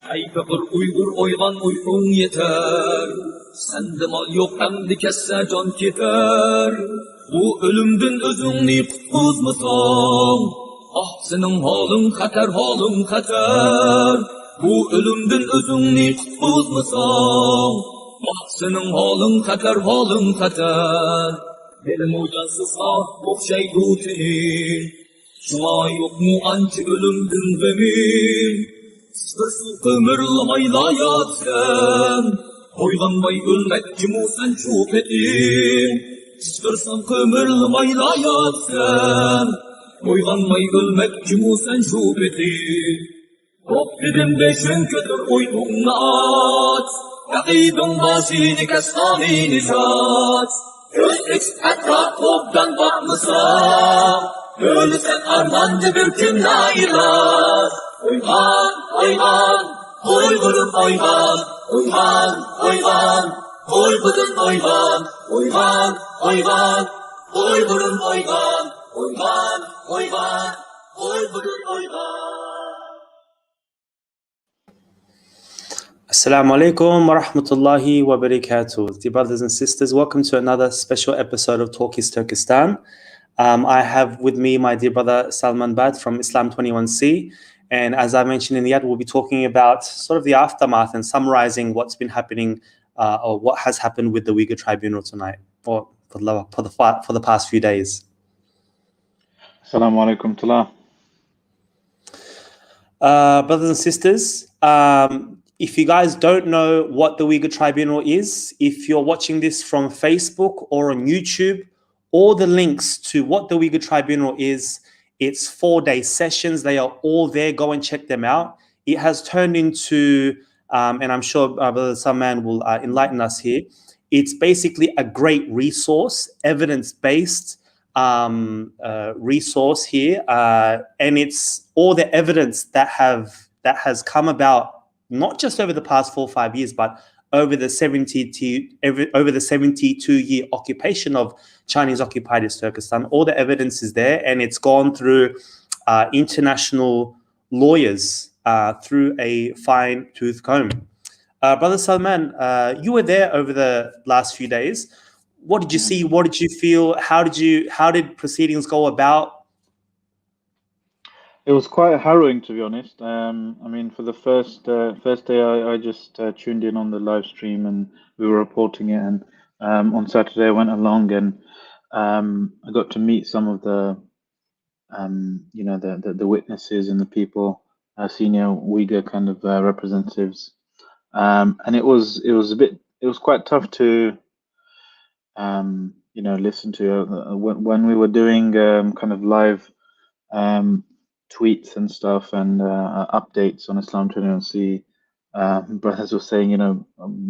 Kayfa bir Uygur oygan uygun yeter. Sende mal yok emdi kesse can keter. Bu ölümdün özünni kutbuzmusan. Ah senin halın xatar, halın xatar. Bu ölümdün özünni kutbuzmusan. Ah senin halın xatar, halın xatar. Benim ucansız ah okşay rutinin. Şuna yok mu anti ölümdün vemin. Sırsız ömürlamayla yatsen, oylanmay ölmek kimu sen çup edin. Sırsız ömürlamayla yatsen, oylanmay ölmek kimu sen çup edin. Hop dedim beşin kötür oydunla at, yakidun başini kes amini şat. Göz ekspetrat toptan bakmasa, ölüsen armandı bir gün layılar. Uygan, uygan, Uygur'um uygan, uygan, uygan, Uygur'um uygan, uygan, uygan, Uygur'um uygan, uygan, uygan, Uygur'um uygan. Assalamu alaikum wa rahmatullahi wa barakatuh. Dear brothers and sisters, welcome to another special episode of Talk is Turkestan. I have with me my dear brother Salman Bad from Islam 21C. And as I mentioned in the ad, we'll be talking about sort of the aftermath and summarizing what's been happening or what has happened with the Uyghur Tribunal tonight or for the past few days. Assalamu alaikum tula. Brothers and sisters, if you guys don't know what the Uyghur Tribunal is, if you're watching this from Facebook or on YouTube, all the links to what the Uyghur Tribunal is, it's 4-day sessions. They are all there. Go and check them out. It has turned into, and I'm sure Brother Salman will enlighten us here, it's basically a great resource, evidence-based resource here. And it's all the evidence that has come about, not just over the past 4 or 5 years, but over the 72-year occupation of Chinese-occupied Turkestan. All the evidence is there, and it's gone through international lawyers through a fine-tooth comb. Brother Salman, you were there over the last few days. What did you see? What did you feel? How did proceedings go about? It was quite harrowing, to be honest. I mean, for the first day, I just tuned in on the live stream, and we were reporting it. And on Saturday, I went along, and I got to meet some of the, the witnesses and the people, senior Uyghur kind of representatives. And it was quite tough to, listen to when we were doing kind of live. Tweets and stuff and updates on Islam 21C. Brothers were saying,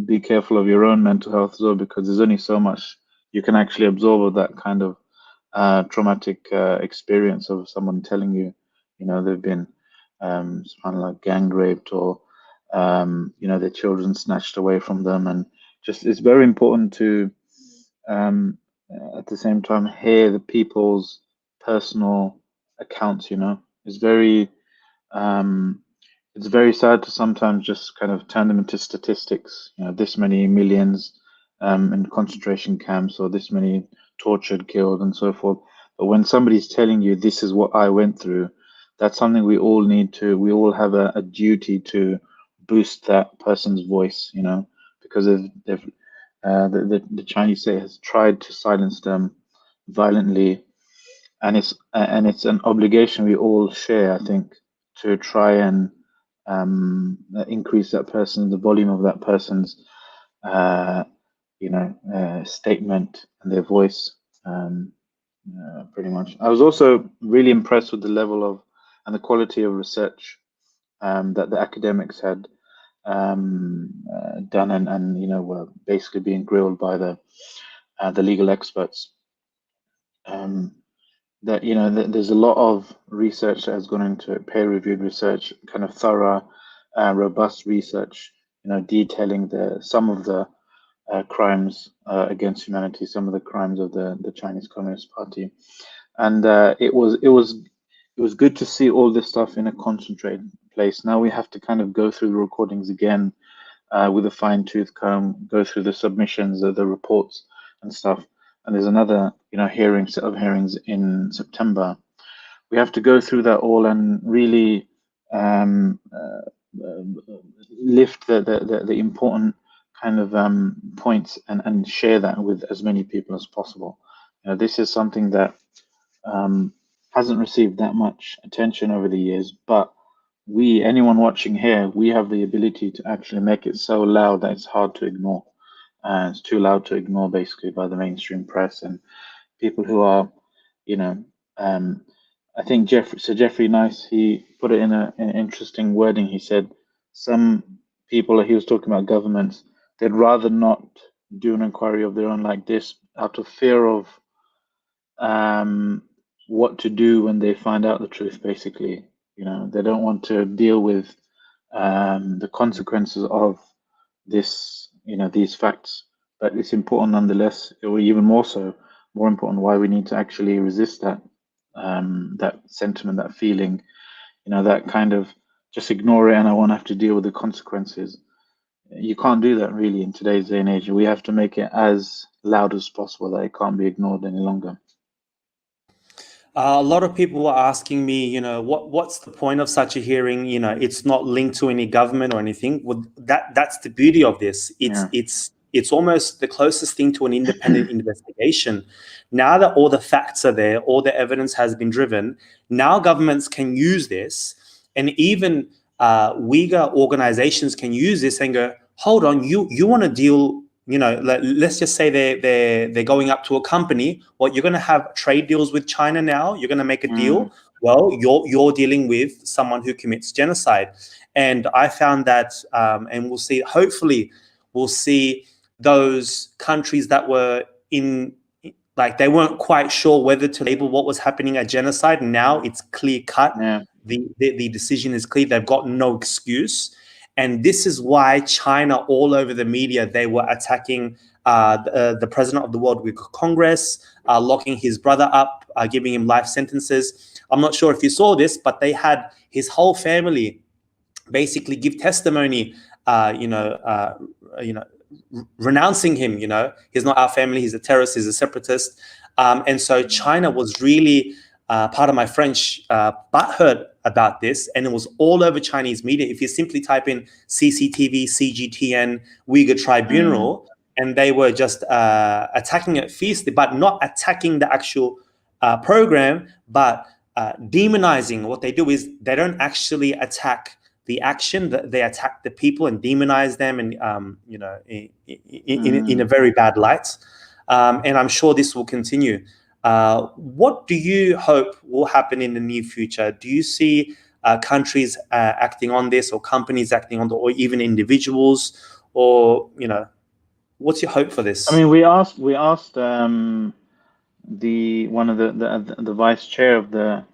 be careful of your own mental health as well, because there's only so much you can actually absorb of that kind of traumatic experience of someone telling you, they've been subhanAllah, gang raped or, their children snatched away from them. And just it's very important to, at the same time, hear the people's personal accounts, It's very sad to sometimes just kind of turn them into statistics. This many millions in concentration camps, or this many tortured, killed, and so forth. But when somebody's telling you this is what I went through, that's something we all need to. We all have a duty to boost that person's voice. Because the Chinese state has tried to silence them violently. And it's an obligation we all share, I think, to try and increase the volume of that person's, statement and their voice, pretty much. I was also really impressed with the level of and the quality of research that the academics had done, and were basically being grilled by the legal experts. That there's a lot of research that has gone into it, peer-reviewed research, kind of thorough, robust research, detailing some of the crimes against humanity, some of the crimes of the Chinese Communist Party, and it was good to see all this stuff in a concentrated place. Now we have to kind of go through the recordings again with a fine-tooth comb, go through the submissions, the reports and stuff. And there's another, set of hearings in September. We have to go through that all and really lift the important kind of points and share that with as many people as possible. This is something that hasn't received that much attention over the years, but anyone watching here, we have the ability to actually make it so loud that it's hard to ignore. It's too loud to ignore, basically, by the mainstream press and people who are, I think Sir Geoffrey Nice, he put it in an interesting wording. He said some people, he was talking about governments, they'd rather not do an inquiry of their own like this out of fear of what to do when they find out the truth, basically. They don't want to deal with the consequences of this, these facts. But it's important nonetheless, or even more important, why we need to actually resist that that sentiment, that feeling, that kind of just ignore it and I won't have to deal with the consequences. You can't do that really in today's day and age. We have to make it as loud as possible that it can't be ignored any longer. A lot of people were asking me, what's the point of such a hearing? It's not linked to any government or anything. Well, that's the beauty of this. It's almost the closest thing to an independent investigation. Now that all the facts are there, all the evidence has been driven, now governments can use this, and even Uyghur organizations can use this and go, hold on, you want to deal. Let's just say they're going up to a company. Well, you're going to have trade deals with China now. You're going to make a deal. Well, you're dealing with someone who commits genocide, and I found that, and we'll see. Hopefully, we'll see those countries that were they weren't quite sure whether to label what was happening as genocide. Now it's clear cut. Yeah. The decision is clear. They've got no excuse. And this is why China, all over the media, they were attacking the president of the World Uyghur Congress, locking his brother up, giving him life sentences. I'm not sure if you saw this, but they had his whole family basically give testimony, renouncing him. He's not our family. He's a terrorist. He's a separatist. And so China was really, part of my French, butthurt about this, and it was all over Chinese media. If you simply type in CCTV, CGTN, Uyghur Tribunal, and they were just attacking it fiercely, but not attacking the actual program, but demonizing. What they do is they don't actually attack the action, they attack the people and demonize them, and in a very bad light. And I'm sure this will continue. What do you hope will happen in the near future? Do you see countries acting on this, or companies acting on it, or even individuals, or what's your hope for this? I mean, we asked one of the vice chair of the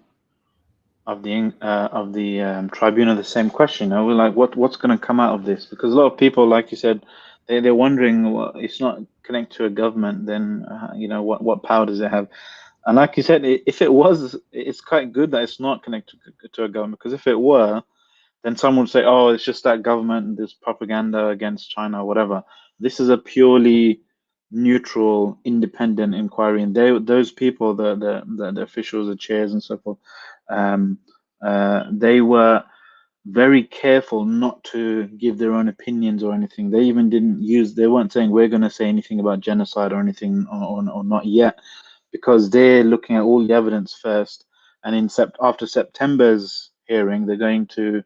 tribunal the same question. We're like, what's going to come out of this? Because a lot of people, like you said, they're wondering, well, it's not connected to a government, then what power does it have? And like you said, if it was, it's quite good that it's not connected to a government, because if it were, then someone would say, oh, it's just that government and there's propaganda against China or whatever. This is a purely neutral, independent inquiry, and those people, the officials, the chairs and so forth, they were very careful not to give their own opinions or anything. They even they weren't saying we're going to say anything about genocide or anything, or not yet, because they're looking at all the evidence first. And after September's hearing, they're going to,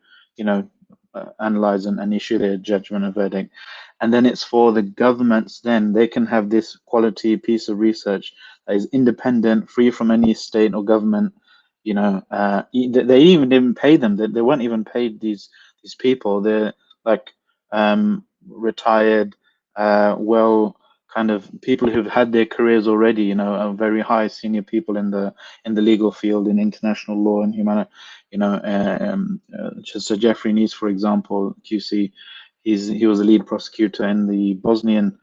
analyze and issue their judgment and verdict. And then it's for the governments, then they can have this quality piece of research that is independent, free from any state or government. They even didn't pay them. They weren't even paid, these people. They're like retired, kind of people who've had their careers already, very high senior people in the legal field, in international law and humanity. Sir Geoffrey Nice, for example, QC, he was a lead prosecutor in the Bosnian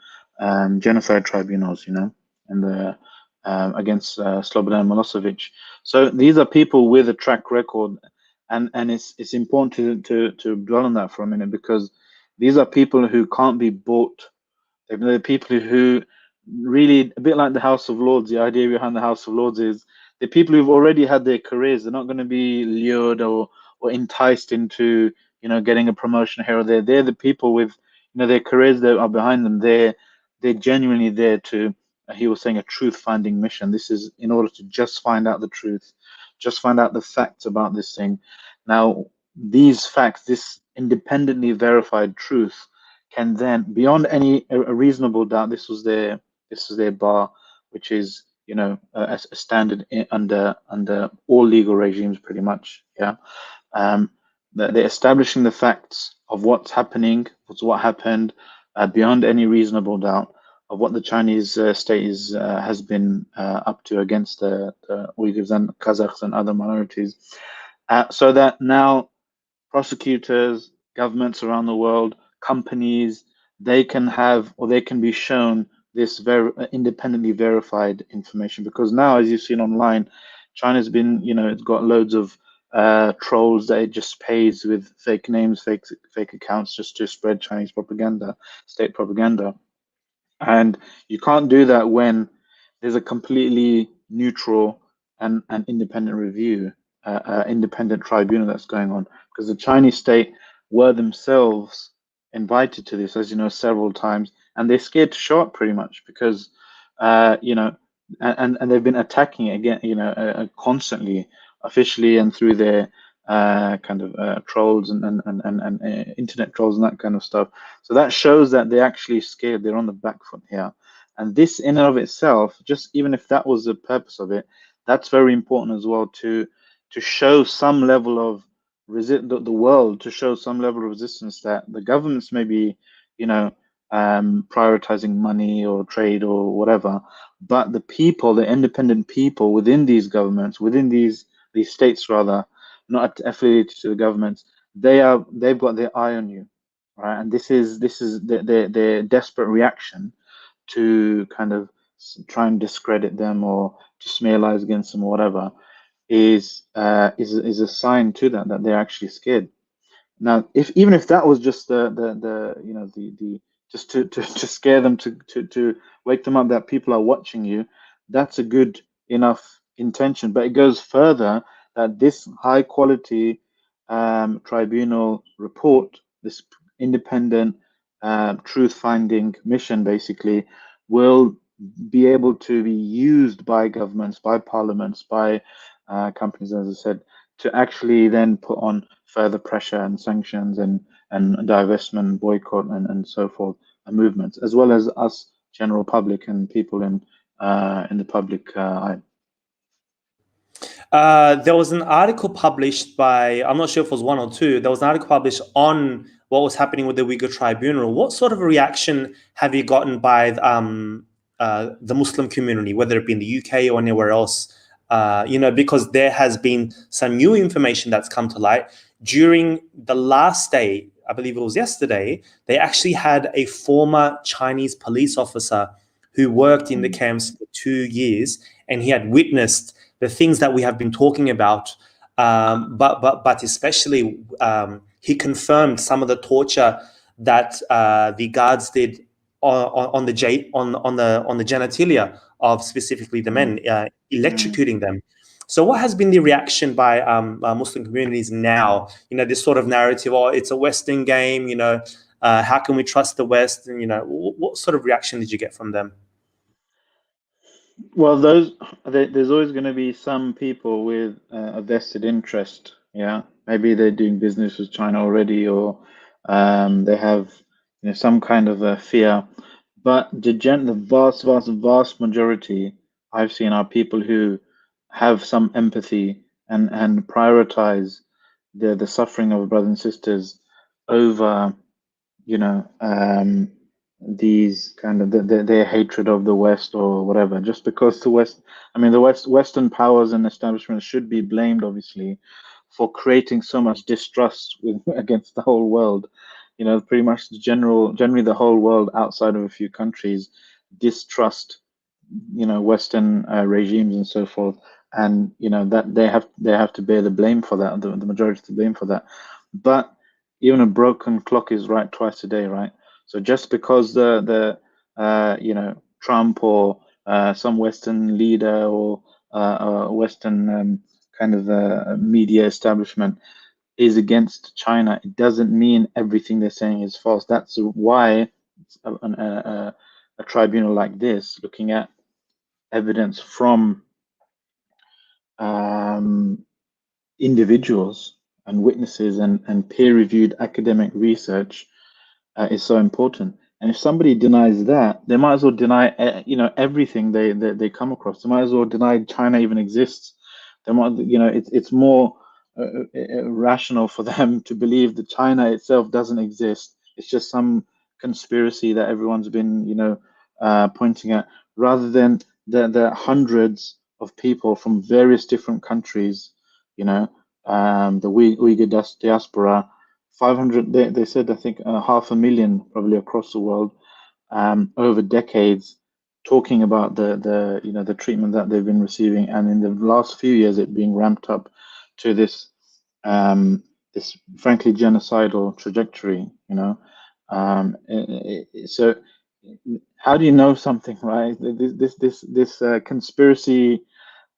genocide tribunals, and the against Slobodan Milosevic. So these are people with a track record, and it's important to dwell on that for a minute, because these are people who can't be bought. They're people who really, a bit like the House of Lords. The idea behind the House of Lords is the people who've already had their careers. They're not going to be lured or enticed into, getting a promotion here or there. They're the people with, their careers that are behind them. They're genuinely there to, he was saying, a truth finding mission. This is in order to just find out the truth, just find out the facts about this thing. Now, these facts, this independently verified truth, can then, beyond any a reasonable doubt, this was their bar, which is, a standard under all legal regimes, pretty much. Yeah. um, they're establishing the facts of what's happening, what happened, beyond any reasonable doubt, of what the Chinese state has been up to against the Uyghurs and Kazakhs and other minorities, so that now prosecutors, governments around the world, companies, they can have, or they can be shown, this very independently verified information. Because now, as you've seen online, China's been, it's got loads of trolls that it just pays with fake names, fake accounts, just to spread Chinese propaganda, state propaganda. And you can't do that when there's a completely neutral and independent review, independent tribunal that's going on. Because the Chinese state were themselves invited to this, as you know, several times, and they're scared to show up, pretty much, because, and they've been attacking it again, constantly, officially and through their kind of trolls and internet trolls and that kind of stuff. So that shows that they're actually scared. They're on the back foot here. And this, in and of itself, just even if that was the purpose of it, that's very important as well, to show some level of the world, to show some level of resistance, that the governments may be, prioritizing money or trade or whatever, but the people, the independent people within these governments, within these states rather, not affiliated to the governments, they've got their eye on you, right? And this is their desperate reaction to kind of try and discredit them or to smear lies against them or whatever, is a sign to that they're actually scared. Now, even if that was just the just to scare them, to wake them up that people are watching you, that's a good enough intention. But it goes further, that this high quality tribunal report, this independent truth finding mission, basically, will be able to be used by governments, by parliaments, by companies, as I said, to actually then put on further pressure and sanctions and divestment, boycott, and so forth, movements, as well as us, general public, and people in the public eye. There was an article published by, I'm not sure if it was one or two, there was an article published on what was happening with the Uyghur Tribunal. What sort of a reaction have you gotten by the Muslim community, whether it be in the UK or anywhere else? Because there has been some new information that's come to light. During the last day, I believe it was yesterday, they actually had a former Chinese police officer who worked in the camps for 2 years, and he had witnessed the things that we have been talking about, but especially he confirmed some of the torture that the guards did on the genitalia of specifically the men, electrocuting them. So, what has been the reaction by Muslim communities now? This sort of narrative: "Oh, it's a Western game." How can we trust the West? And what sort of reaction did you get from them? Well, there's always going to be some people with a vested interest. Yeah, maybe they're doing business with China already, or they have some kind of a fear. But the vast majority I've seen are people who have some empathy and prioritize the suffering of brothers and sisters over these kind of their hatred of the West or whatever. Just because the West, I mean, the Western powers and establishments should be blamed, obviously, for creating so much distrust against the whole world. Pretty much generally the whole world, outside of a few countries, distrust Western regimes and so forth. and that they have to bear the blame for that, the majority to blame for that. But even a broken clock is right twice a day, right? So just because the Trump or some Western leader or Western kind of media establishment is against China, it doesn't mean everything they're saying is false. That's why a tribunal like this, looking at evidence from individuals and witnesses and peer-reviewed academic research, is so important. And if somebody denies that, they might as well deny everything they come across. They might as well deny China even exists. They might, it's more rational for them to believe that China itself doesn't exist. It's just some conspiracy that everyone's been pointing at, rather than the hundreds of people from various different countries, the Uyghur diaspora, 500, they said, I think 500,000 probably across the world, over decades, talking about the treatment that they've been receiving, and in the last few years it being ramped up to this frankly genocidal trajectory. So how do you know something, right? This conspiracy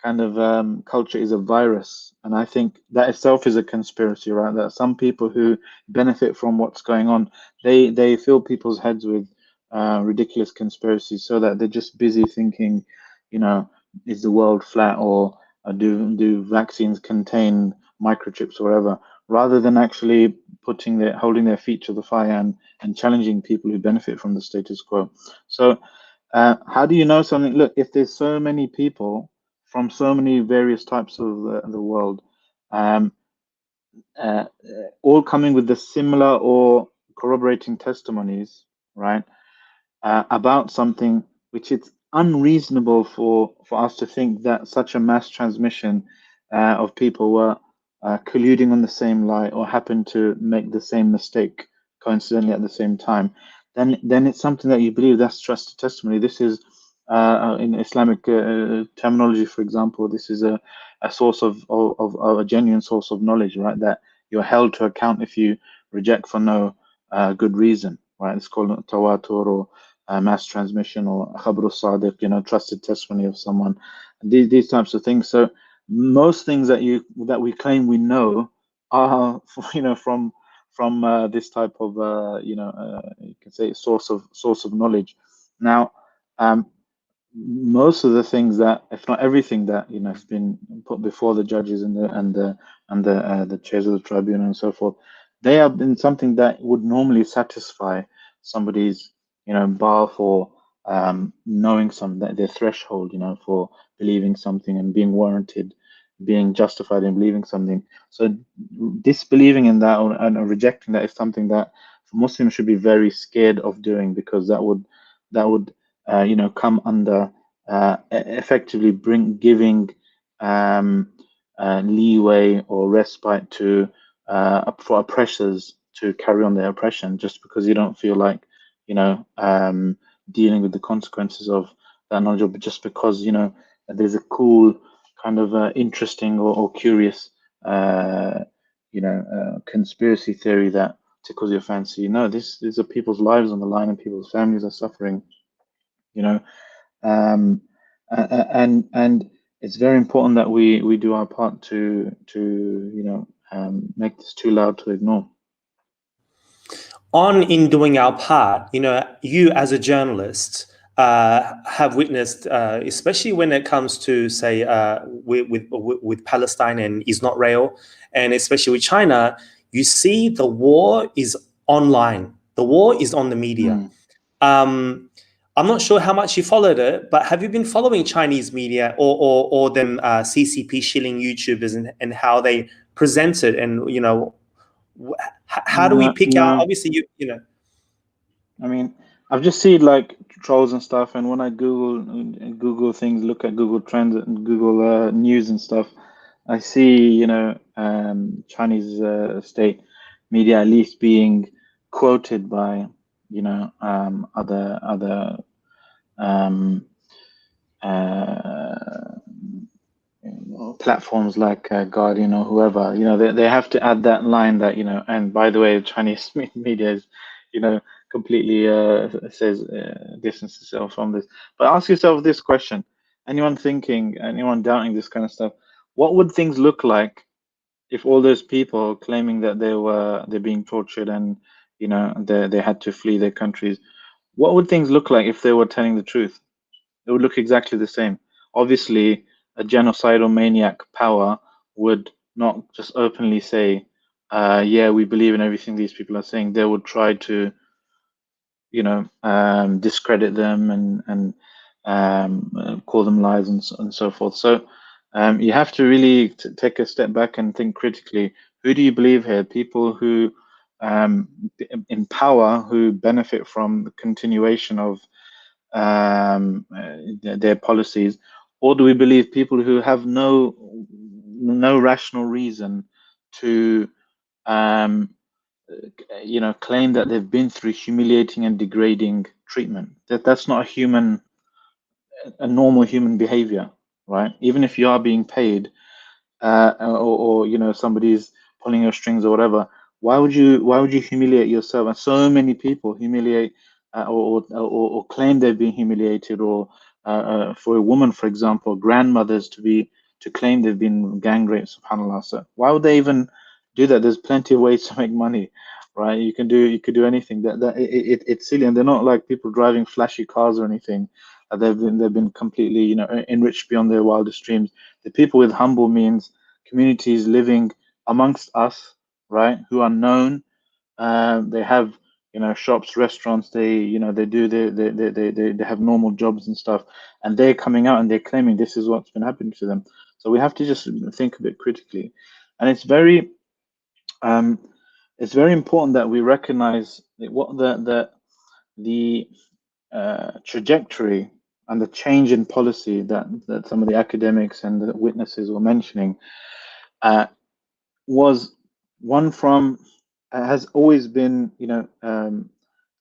kind of culture is a virus, and I think that itself is a conspiracy, right? That some people who benefit from what's going on, they fill people's heads with ridiculous conspiracies, so that they're just busy thinking, is the world flat, or do vaccines contain microchips or whatever, rather than actually holding their feet to the fire and challenging people who benefit from the status quo. So how do you know something? Look, if there's so many people from so many various types of the world, um, all coming with the similar or corroborating testimonies, right, about something which it's unreasonable for us to think that such a mass transmission of people were colluding on the same lie or happened to make the same mistake coincidentally at the same time, then it's something that you believe. That's trusted testimony. This is in Islamic terminology, for example, this is a source of a genuine source of knowledge, right? That you're held to account if you reject for no good reason, right? It's called tawatur, or mass transmission, or khabru sadiq, trusted testimony of someone. These types of things. So most things that we claim we know are, from this type of you can say source of knowledge. Now, most of the things that, if not everything that has been put before the judges and the chairs of the tribunal and so forth, they have been something that would normally satisfy somebody's bar for knowing their threshold, for believing something and being warranted, being justified in believing something. So disbelieving in that, and rejecting that, is something that Muslims should be very scared of doing, because that would come under effectively giving leeway or respite to for oppressors to carry on their oppression, just because you don't feel like dealing with the consequences of that knowledge, but just because there's a cool kind of interesting or curious conspiracy theory that tickles your fancy. No, these are people's lives on the line, and people's families are suffering. Um, and it's very important that we do our part to make this too loud to ignore. In doing our part, you as a journalist have witnessed, especially when it comes to, say, with Palestine and Israel, and especially with China, you see the war is online. The war is on the media. I'm not sure how much you followed it, but have you been following Chinese media or them CCP shilling YouTubers and how they present it, and how do we pick out? No. Obviously, I mean, I've just seen like trolls and stuff, and when I Google things, look at Google Trends and Google News and stuff, I see Chinese state media at least being quoted by other platforms like Guardian or whoever, they have to add that line that, and by the way, the Chinese media is, completely says distance itself from this. But ask yourself this question: anyone doubting this kind of stuff, what would things look like if all those people claiming that they're being tortured and they had to flee their countries? What would things look like if they were telling the truth? It would look exactly the same. Obviously, a genocidal maniac power would not just openly say, yeah, we believe in everything these people are saying. They would try to, discredit them and call them lies and so forth. So you have to really take a step back and think critically. Who do you believe here? People who in power, who benefit from the continuation of their policies, or do we believe people who have no rational reason to claim that they've been through humiliating and degrading treatment? That's not a normal human behavior, right? Even if you are being paid, or somebody's pulling your strings or whatever, why would you humiliate yourself? And so many people humiliate or claim they've been humiliated, or for a woman, for example, grandmothers to claim they've been gang raped, subhanallah. So why would they even do that? There's plenty of ways to make money, right? You could do anything. It's silly, and they're not like people driving flashy cars or anything. They've been completely enriched beyond their wildest dreams. The people with humble means, communities living amongst us, right, who are known. They have shops, restaurants. They have normal jobs and stuff, and they're coming out and they're claiming this is what's been happening to them. So we have to just think a bit critically, and um, it's very important that we recognize what the trajectory and the change in policy that some of the academics and the witnesses were mentioning was one from has always been,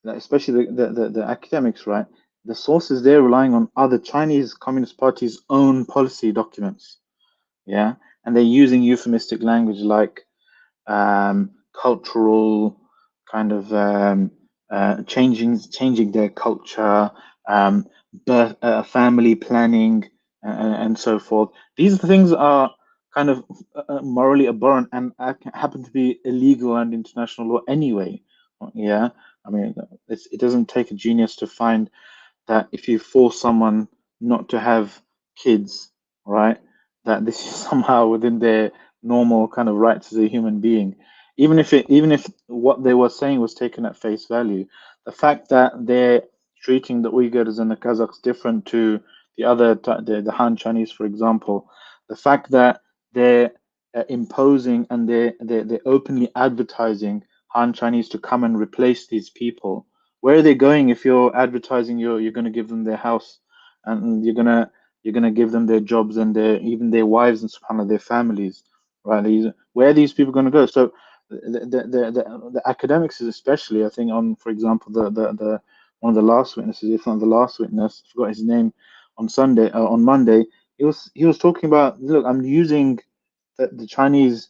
especially the academics, right? The sources they're relying on are the Chinese Communist Party's own policy documents, yeah, and they're using euphemistic language like cultural kind of changing their culture, birth, family planning, and so forth. These things are kind of morally abhorrent and happen to be illegal and international law anyway. Yeah, I mean, it doesn't take a genius to find that if you force someone not to have kids, right, that this is somehow within their normal kind of rights as a human being. Even if what they were saying was taken at face value, the fact that they're treating the Uyghurs and the Kazakhs different to the Han Chinese, for example, the fact that they're imposing and they're openly advertising Han Chinese to come and replace these people. Where are they going if you're advertising you're going to give them their house, and you're gonna give them their jobs and even their wives and subhanAllah, their families, right? Where are these people going to go? So the academics, especially, I think, on, for example, the one of the last witnesses, if not the last witness, I forgot his name, on Monday, he was talking about, look, I'm using the Chinese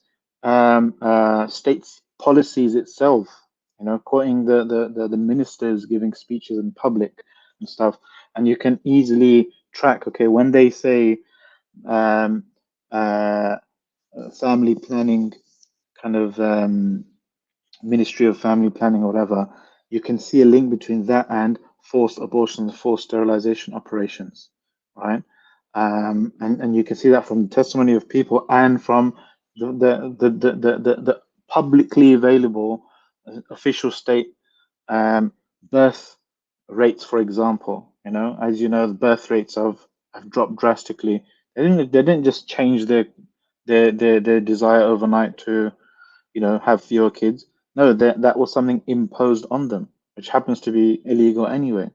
state's policies itself, quoting the ministers giving speeches in public and stuff, and you can easily track, okay, when they say um, uh, family planning, kind of Ministry of Family Planning or whatever, you can see a link between that and forced abortions, forced sterilization operations, right? And you can see that from the testimony of people and from the publicly available official state birth rates, for example. As you know, the birth rates have dropped drastically. They didn't just change their desire overnight to have fewer kids. No, that was something imposed on them, which happens to be illegal anyway.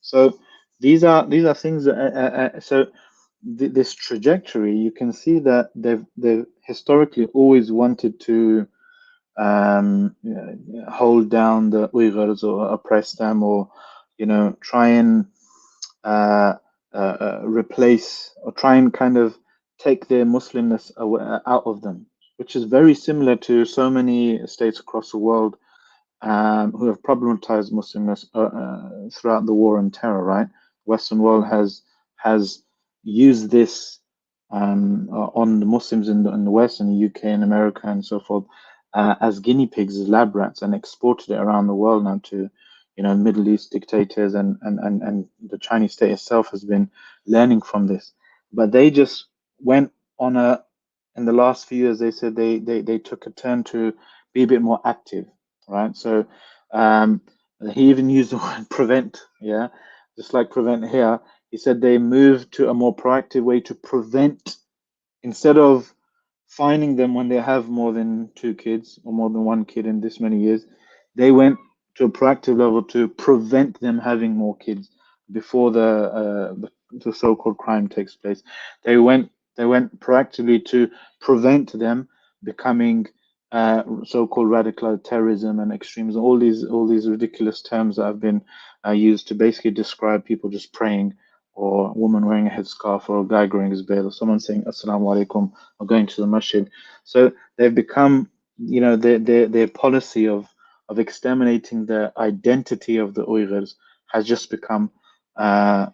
So these are things that so this trajectory, you can see that they've historically always wanted to hold down the Uyghurs or oppress them, or try and replace, or try and kind of take their Muslimness out of them, which is very similar to so many states across the world who have problematized Muslimness throughout the war on terror. Right, Western world has used this on the Muslims in the West, in the UK and America and so forth, as guinea pigs, as lab rats, and exported it around the world now to, Middle East dictators, and the Chinese state itself has been learning from this. But they just went on in the last few years, they said they took a turn to be a bit more active, right? So um, he even used the word prevent, yeah, just like prevent here. He said they moved to a more proactive way to prevent, instead of finding them when they have more than two kids or more than one kid in this many years. They went to a proactive level to prevent them having more kids before the so-called crime takes place. They went proactively to prevent them becoming so-called radical terrorism and extremism. All these ridiculous terms that have been used to basically describe people just praying, or a woman wearing a headscarf, or a guy growing his beard, or someone saying Assalamu alaikum, or going to the masjid. So they've become, their policy of exterminating the identity of the Uyghurs has just become, on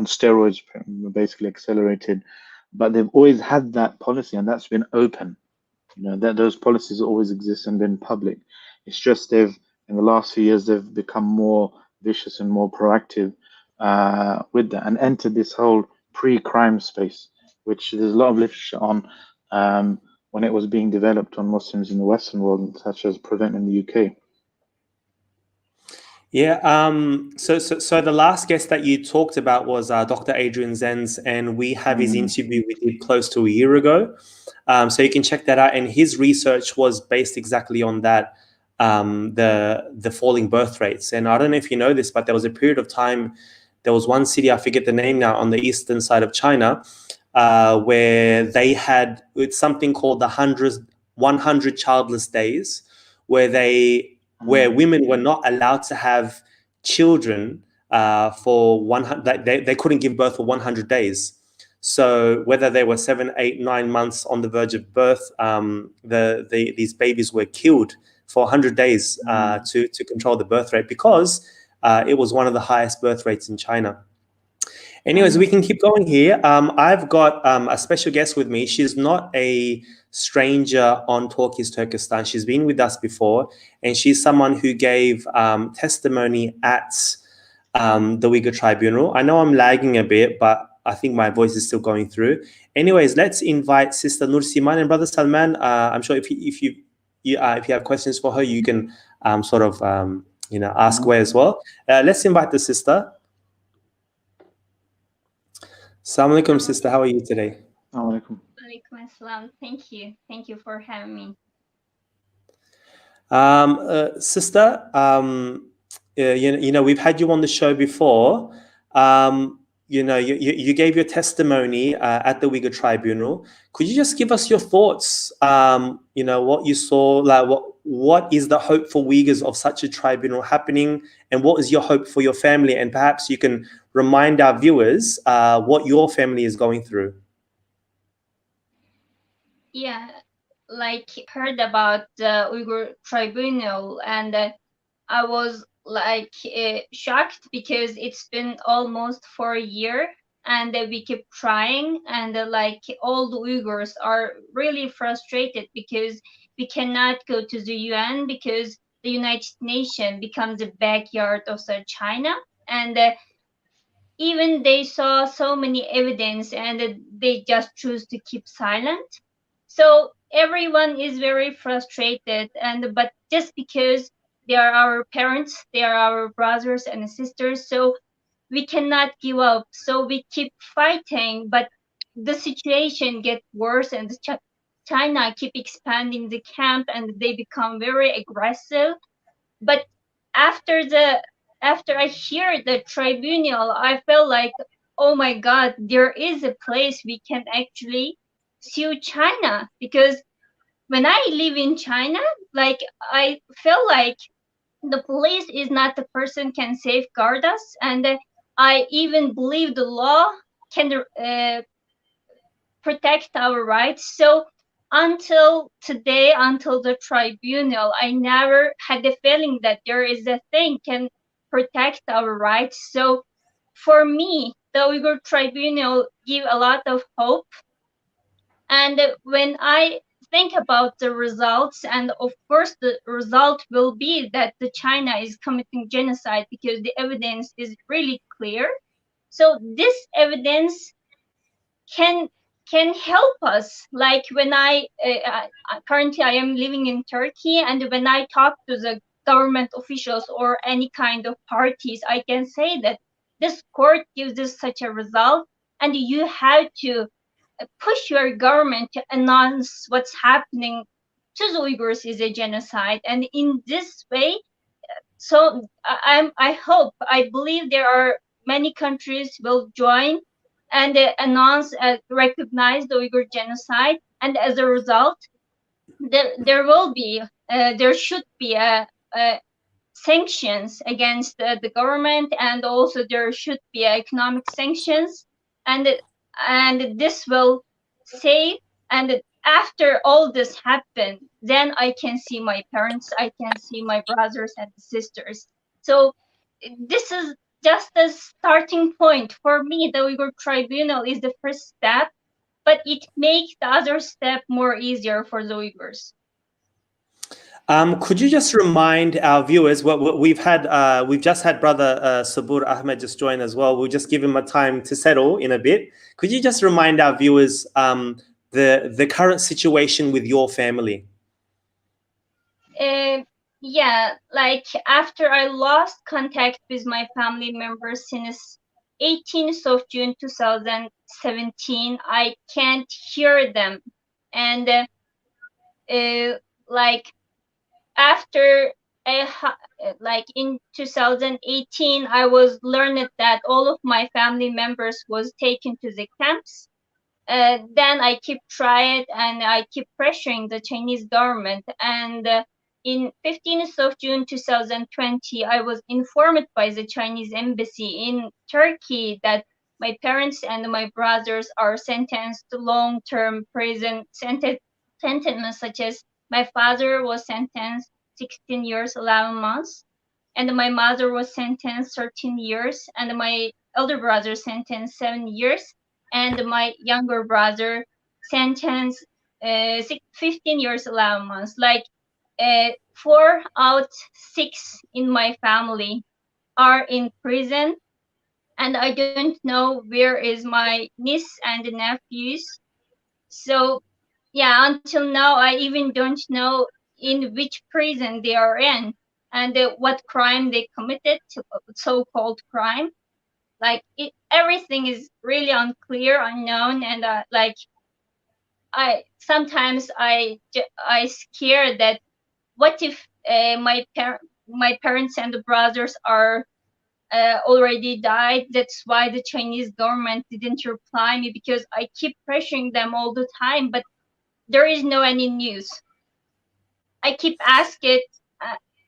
steroids, basically accelerated. But they've always had that policy, and that's been open. That those policies always exist and been public. It's just in the last few years, they've become more vicious and more proactive with that, and entered this whole pre-crime space, which there's a lot of literature on when it was being developed on Muslims in the Western world, such as Prevent in the UK. Yeah. So the last guest that you talked about was Dr. Adrian Zenz, and we have his interview we did close to a year ago. So you can check that out. And his research was based exactly on that, the falling birth rates. And I don't know if you know this, but there was a period of time. There was one city, I forget the name now, on the eastern side of China, where they had something called the 100 childless days, where women were not allowed to have children for 100. They couldn't give birth for 100 days. So whether they were 7, 8, 9 months on the verge of birth, these babies were killed for 100 days to control the birth rate, because it was one of the highest birth rates in China. Anyways, we can keep going here. I've got a special guest with me. She's not a stranger on Talk is Turkestan. She's been with us before, and she's someone who gave testimony at the Uyghur Tribunal. I know I'm lagging a bit, but I think my voice is still going through. Anyways, let's invite Sister Nur Siman and Brother Salman. I'm sure if you have questions for her, you can ask away as well. Let's invite the sister. Assalamu alaikum, sister. How are you today? Alaikum. Alaikum assalam. Thank you. Thank you for having me. Sister, we've had you on the show before. You gave your testimony at the Uyghur Tribunal. Could you just give us your thoughts? What you saw, like what is the hope for Uyghurs of such a tribunal happening, and what is your hope for your family? And perhaps you can remind our viewers what your family is going through. Yeah, like heard about the Uyghur Tribunal, and I was like shocked, because it's been almost for a year, and we keep trying, and like all the Uyghurs are really frustrated, because we cannot go to the UN, because the United Nations becomes the backyard of China, and even they saw so many evidence, and they just choose to keep silent. So everyone is very frustrated, but just because they are our parents, they are our brothers and sisters, so we cannot give up. So we keep fighting, but the situation gets worse, and China keep expanding the camp, and they become very aggressive. But after I hear the tribunal, I felt like, oh my God, there is a place we can actually sue China, because when I live in China, like I feel like the police is not the person can safeguard us, and I even believe the law can protect our rights. So until today, until the tribunal, I never had the feeling that there is a thing can protect our rights. So for me, the Uyghur Tribunal give a lot of hope. And when I think about the results, and of course the result will be that the China is committing genocide because the evidence is really clear. So this evidence can help us. Like when I currently I am living in Turkey, and when I talk to the government officials or any kind of parties, I can say that this court gives us such a result, and you have to push your government to announce what's happening to the Uyghurs is a genocide. And in this way, so I hope, I believe there are many countries will join and announce, recognize the Uyghur genocide. And as a result, there will be, there should be a sanctions against the government, and also there should be economic sanctions, and this will save. And after all this happened, then I can see my parents, I can see my brothers and sisters. So this is just a starting point. For me, the Uyghur Tribunal is the first step, but it makes the other step more easier for the Uyghurs. Could you just remind our viewers what we've just had Brother Sabur Ahmed just join as well. We'll just give him a time to settle in a bit. Could you just remind our viewers the current situation with your family? Yeah, like after I lost contact with my family members since 18th of June 2017, I can't hear them. And like after like in 2018, I was learned that all of my family members was taken to the camps. Then I keep trying and I keep pressuring the Chinese government. And in 15th of June 2020, I was informed by the Chinese embassy in Turkey that my parents and my brothers are sentenced to long-term prison sentences, such as my father was sentenced 16 years, 11 months, and my mother was sentenced 13 years, and my elder brother sentenced 7 years, and my younger brother sentenced 15 years, 11 months. Like 4 out 6 in my family are in prison, and I don't know where is my niece and nephews. So yeah, until now I even don't know in which prison they are in, and what crime they committed, so-called crime. Like everything is really unclear, unknown, and like I sometimes I scare that what if my parents and the brothers are already died. That's why the Chinese government didn't reply me, because I keep pressuring them all the time, but there is no any news. I keep asking,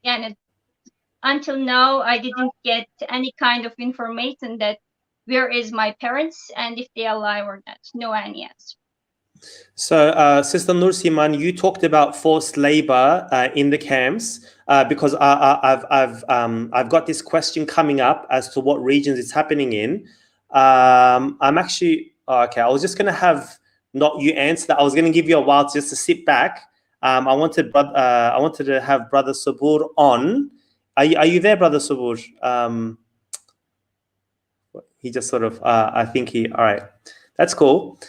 and until now I didn't get any kind of information that where is my parents and if they are alive or not. No any answer. So, Sister Nursiman, you talked about forced labor in the camps because I've got this question coming up as to what regions it's happening in. I'm actually okay. I was just going to have not you answer that. I was going to give you a while just to sit back. I wanted to have Brother Sabur on. Are you there, Brother Sabur? He just sort of I think he. All right, that's cool.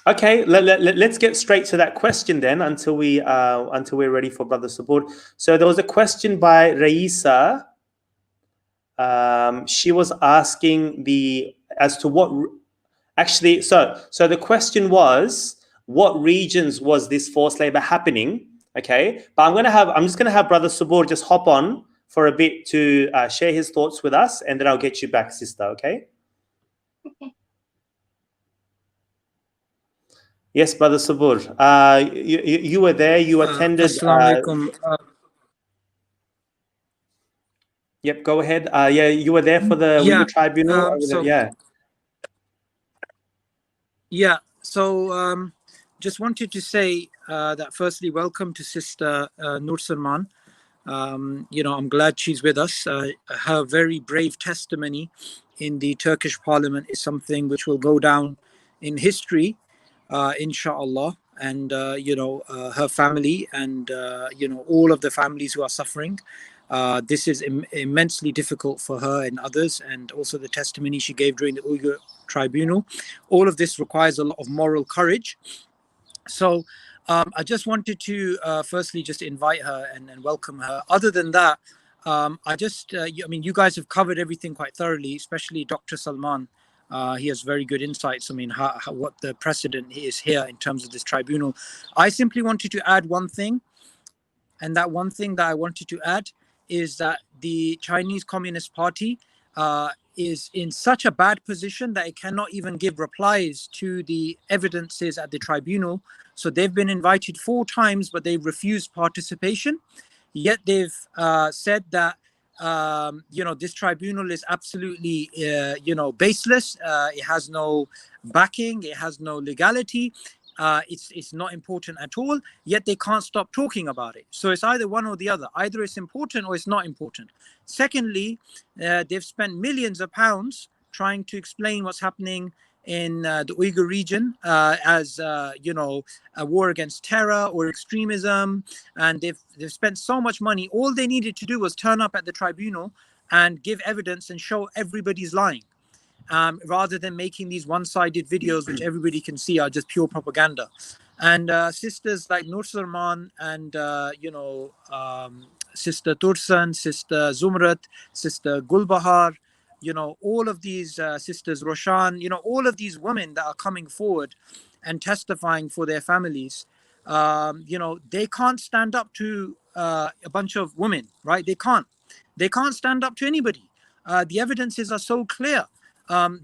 Okay, let's get straight to that question then until we're ready for Brother Sabur. So there was a question by Raisa. She was asking as to what actually. So the question was, what regions was this forced labor happening? Okay, but I'm just gonna have Brother Sabur just hop on for a bit to share his thoughts with us, and then I'll get you back, sister. Okay. Okay. Yes, Brother Sabur. You were there. You attended. Assalamu alaikum. Yep, go ahead. Yeah, you were there for the Yeah, Uyghur Tribunal. so Yeah. Yeah. So just wanted to say that firstly, welcome to Sister Nur Salman. I'm glad she's with us. Her very brave testimony in the Turkish parliament is something which will go down in history, inshallah. And, her family and, all of the families who are suffering. This is immensely difficult for her and others, and also the testimony she gave during the Uyghur Tribunal. All of this requires a lot of moral courage. So I just wanted to firstly just invite her and welcome her. Other than that, you guys have covered everything quite thoroughly, especially Dr. Salman. He has very good insights. I mean, what the precedent is here in terms of this tribunal. I simply wanted to add one thing, and that one thing that I wanted to add is that the Chinese Communist Party is in such a bad position that it cannot even give replies to the evidences at the tribunal. So they've been invited 4 times, but they've refused participation. Yet they've said that this tribunal is absolutely baseless. It has no backing. It has no legality. It's not important at all. Yet they can't stop talking about it. So it's either one or the other. Either it's important or it's not important. Secondly, they've spent millions of pounds trying to explain what's happening in the Uyghur region as a war against terror or extremism, and they've spent so much money. All they needed to do was turn up at the tribunal and give evidence and show everybody's lying, rather than making these one-sided videos which everybody can see are just pure propaganda. And sisters like Nur Salman and Sister Tursan, Sister Zumrat, Sister Gulbahar, all of these sisters, Roshan, all of these women that are coming forward and testifying for their families, they can't stand up to a bunch of women, right? They can't stand up to anybody. The evidences are so clear.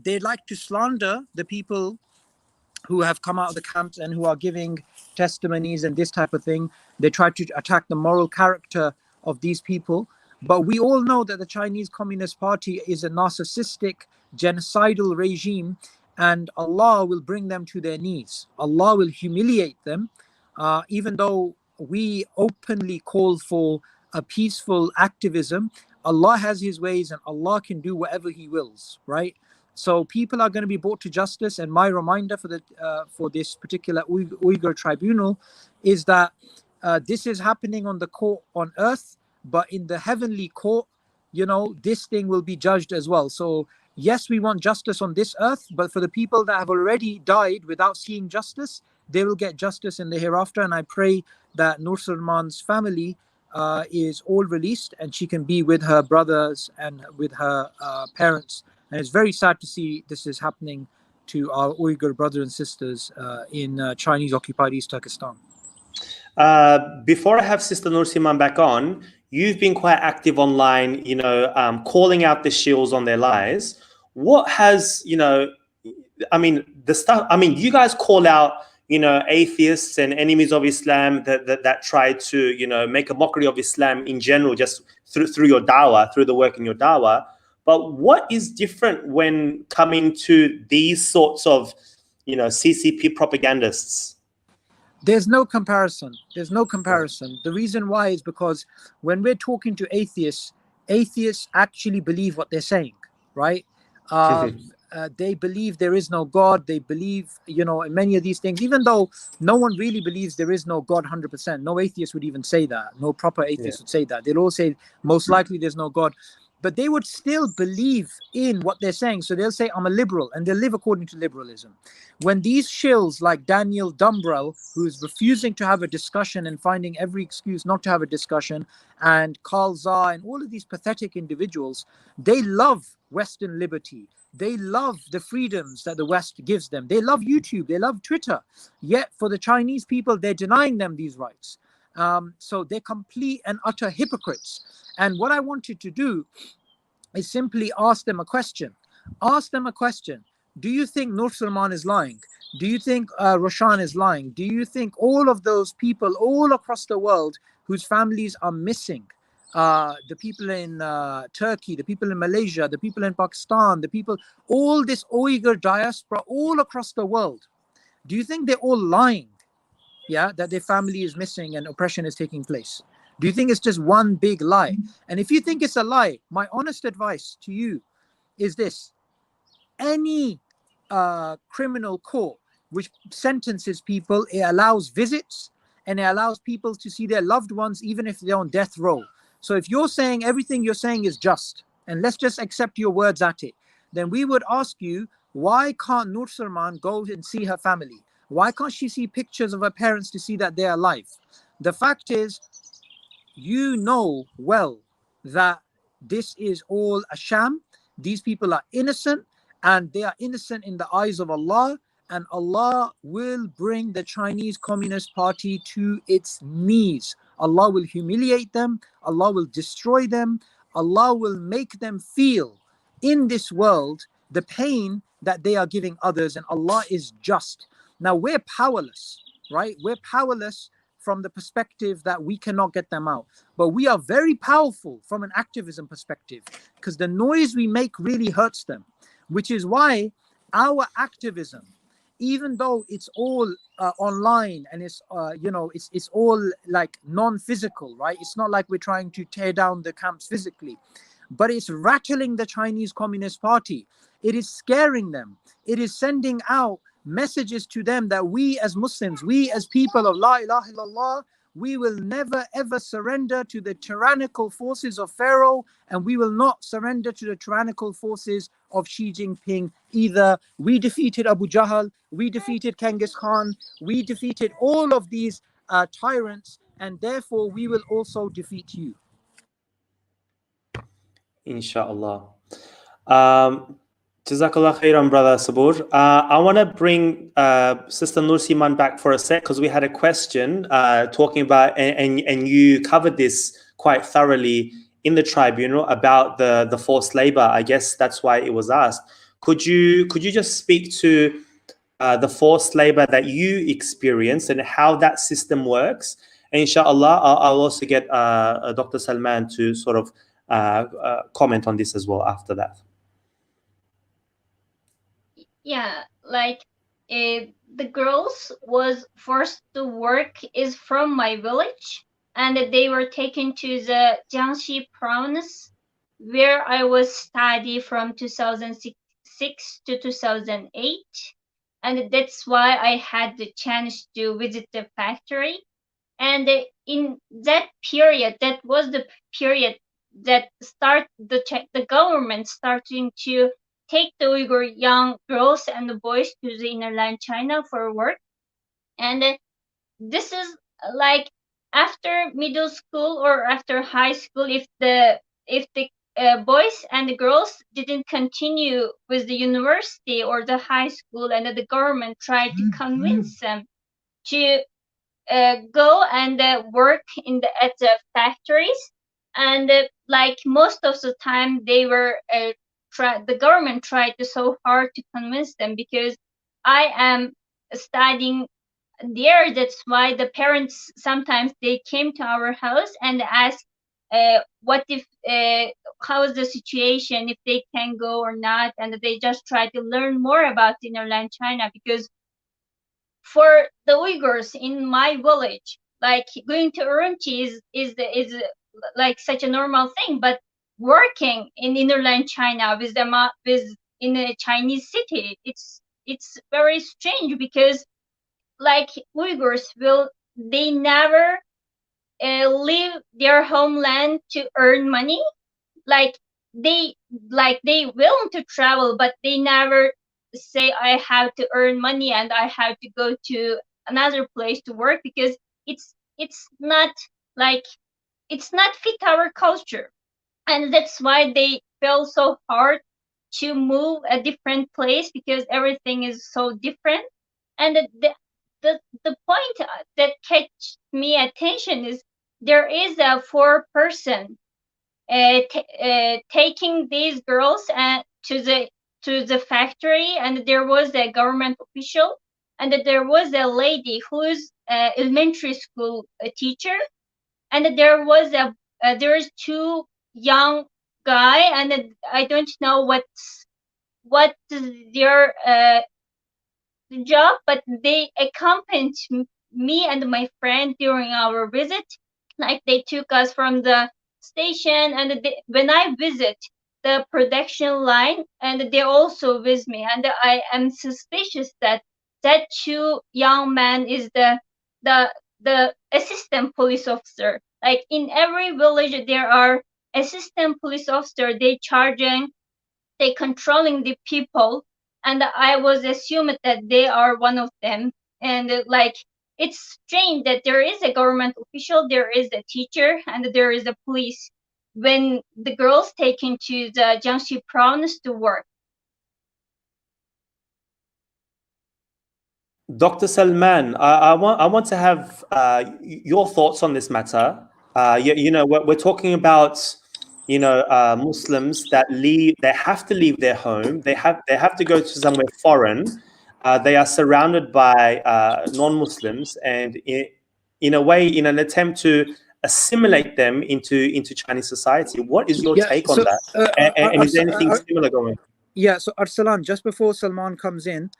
They like to slander the people who have come out of the camps and who are giving testimonies and this type of thing. They try to attack the moral character of these people. But we all know that the Chinese Communist Party is a narcissistic, genocidal regime, and Allah will bring them to their knees. Allah will humiliate them, even though we openly call for a peaceful activism. Allah has his ways and Allah can do whatever he wills, right? So people are going to be brought to justice. And my reminder for this particular Uyghur tribunal is that this is happening on the court on earth, but in the heavenly court, this thing will be judged as well. So yes, we want justice on this earth, but for the people that have already died without seeing justice, they will get justice in the hereafter. And I pray that Nur Salman's family is all released and she can be with her brothers and with her parents. And it's very sad to see this is happening to our Uyghur brothers and sisters in Chinese-occupied East Turkestan. Before I have Sister Nur Salman back on, you've been quite active online, calling out the shills on their lies. What has, you guys call out, atheists and enemies of Islam that try to, make a mockery of Islam in general, just through your dawah, through the work in your dawah. But what is different when coming to these sorts of, CCP propagandists? There's no comparison. The reason why is because when we're talking to atheists actually believe what they're saying, right? They believe there is no God. They believe, in many of these things, even though no one really believes there is no God 100%. No atheist would even say that. No proper atheist would say that. They'll all say, most likely there's no God. But they would still believe in what they're saying. So they'll say, I'm a liberal, and they'll live according to liberalism. When these shills like Daniel Dumbrell, who's refusing to have a discussion and finding every excuse not to have a discussion, and Karl Zah and all of these pathetic individuals, they love Western liberty. They love the freedoms that the West gives them. They love YouTube. They love Twitter. Yet for the Chinese people, they're denying them these rights. So they're complete and utter hypocrites. And what I wanted to do is simply ask them a question. Do you think Nur Salman is lying? Do you think Roshan is lying? Do you think all of those people all across the world whose families are missing, the people in Turkey, the people in Malaysia, the people in Pakistan, all this Uyghur diaspora all across the world, do you think they're all lying? Yeah, that their family is missing and oppression is taking place? Do you think it's just one big lie? And if you think it's a lie, my honest advice to you is this: any criminal court which sentences people, it allows visits and it allows people to see their loved ones even if they're on death row. So if you're saying everything you're saying is just, and let's just accept your words at it, then we would ask you, why can't Nur Salman go and see her family? Why can't she see pictures of her parents to see that they're alive? The fact is, you know well that this is all a sham. These people are innocent, and they are innocent in the eyes of Allah, and Allah will bring the Chinese Communist Party to its knees. Allah will humiliate them, Allah will destroy them, Allah will make them feel in this world the pain that they are giving others, and Allah is just. Now we're powerless, right? We're powerless from the perspective that we cannot get them out. But we are very powerful from an activism perspective, because the noise we make really hurts them, which is why our activism, even though it's all online and it's it's all like non-physical, right? It's not like we're trying to tear down the camps physically, but it's rattling the Chinese Communist Party. It is scaring them. It is sending out messages to them that we as Muslims, we as people of La ilaha illallah, we will never ever surrender to the tyrannical forces of Pharaoh, and we will not surrender to the tyrannical forces of Xi Jinping either. We defeated Abu Jahl, we defeated Genghis Khan, we defeated all of these tyrants, and therefore we will also defeat you. Inshallah. Jazakallah khairan, brother Sabur. I want to bring Sister Nursiman back for a sec, because we had a question talking about, and you covered this quite thoroughly in the tribunal about the forced labor. I guess that's why it was asked. Could you just speak to the forced labor that you experienced and how that system works? And inshallah, I'll also get Dr. Salman to sort of comment on this as well after that. Yeah, like the girls was forced to work is from my village, and they were taken to the Jiangxi province, where I was study from 2006 to 2008, and that's why I had the chance to visit the factory. And in that period, that was the period that the government starting to take the Uyghur young girls and the boys to the innerland China for work. And this is like after middle school or after high school, if the boys and the girls didn't continue with the university or the high school, and the government tried to convince them to go and work at the factories, and like most of the time they were the government tried so hard to convince them, because I am studying there. That's why the parents sometimes they came to our house and asked what if how is the situation, if they can go or not, and they just try to learn more about innerland China, because for the Uyghurs in my village, like going to Urumqi is like such a normal thing, but working in innerland China with in a Chinese city, it's very strange, because like Uyghurs they never leave their homeland to earn money. Like they willing to travel, but they never say I have to earn money and I have to go to another place to work, because it's not like it's not fit our culture, and that's why they feel so hard to move a different place, because everything is so different. And the point that catch me attention is there is a 4-person taking these girls to the factory, and there was a government official, and there was a lady who's elementary school teacher, and there's 2 young guy, and I don't know what their job, but they accompanied me and my friend during our visit. Like they took us from the station, and when I visit the production line, and they also with me, and I am suspicious that that two young men is the the assistant police officer. Like in every village, there are assistant police officer. They controlling the people, and I was assumed that they are one of them. And like it's strange that there is a government official, there is a teacher, and there is a police when the girls taken to the Jiangxi province to work. Dr. Salman, I want to have your thoughts on this matter. You know, we're talking about, you know, Muslims that they have to leave their home. They have to go to somewhere foreign. They are surrounded by non-Muslims, and in a way, in an attempt to assimilate them into Chinese society. What is your Yeah. take on So, that? And is there anything similar going? yeah. So, Arsalan, just before Salman comes in,